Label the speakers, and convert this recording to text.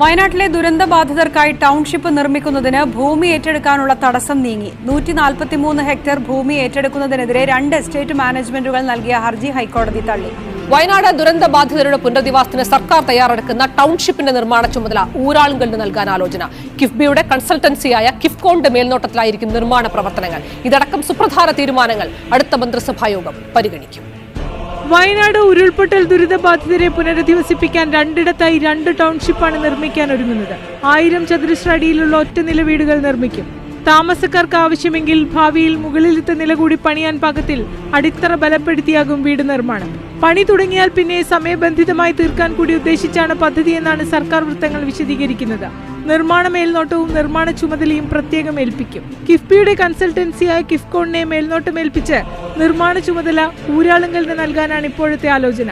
Speaker 1: വയനാട്ടിലെ ദുരന്തബാധിതർക്കായി ടൗൺഷിപ്പ് നിർമ്മിക്കുന്നതിന് ഭൂമി ഏറ്റെടുക്കാനുള്ള തടസ്സം നീങ്ങി. 143 ഹെക്ടർ ഭൂമി ഏറ്റെടുക്കുന്നതിനെതിരെ 2 എസ്റ്റേറ്റ് മാനേജ്മെന്റുകൾ നൽകിയ ഹർജി ഹൈക്കോടതി തള്ളി.
Speaker 2: വയനാട് ദുരന്തബാധിതരുടെ പുനരധിവാസത്തിന് സർക്കാർ തയ്യാറെടുക്കുന്ന ടൗൺഷിപ്പിന്റെ നിർമ്മാണ ചുമതല ഊരാളുങ്കലിന് നൽകാൻ ആലോചന. കിഫ്ബിയുടെ കൺസൾട്ടൻസിയായ കിഫ്കോണിന്റെ മേൽനോട്ടത്തിലായിരിക്കും നിർമ്മാണ പ്രവർത്തനങ്ങൾ. ഇതടക്കം സുപ്രധാന തീരുമാനങ്ങൾ അടുത്ത മന്ത്രിസഭായോഗം പരിഗണിക്കും.
Speaker 3: വയനാട് ഉരുൾപൊട്ടൽ ദുരിതബാധിതരെ പുനരധിവസിപ്പിക്കാൻ 2ഇടത്തായി 2 ടൗൺഷിപ്പാണ് നിർമ്മിക്കാൻ ഒരുങ്ങുന്നത്. 1000 ചതുരശ്ര അടിയിലുള്ള ഒറ്റനില വീടുകൾ നിർമ്മിക്കും. താമസക്കാർക്ക് ആവശ്യമെങ്കിൽ ഭാവിയിൽ മുകളിലത്തെ നില കൂടി പണിയാൻ പാകത്തിൽ അടിത്തറ ബലപ്പെടുത്തിയാകും വീട് നിർമ്മാണം. പണി തുടങ്ങിയാൽ പിന്നെ സമയബന്ധിതമായി തീർക്കാൻ കൂടി ഉദ്ദേശിച്ചാണ് പദ്ധതിയെന്നാണ് സർക്കാർ വൃത്തങ്ങൾ വിശദീകരിക്കുന്നത്. നിർമ്മാണ മേൽനോട്ടവും നിർമ്മാണ ചുമതലയും പ്രത്യേകം ഏൽപ്പിക്കും. കിഫ്ബിയുടെ കൺസൾട്ടൻസിയായ കിഫ്കോണിനെ മേൽനോട്ടമേൽപ്പിച്ച് നിർമ്മാണ ചുമതല ഊരാളുങ്കലിന് നൽകാനാണ് ഇപ്പോഴത്തെ ആലോചന.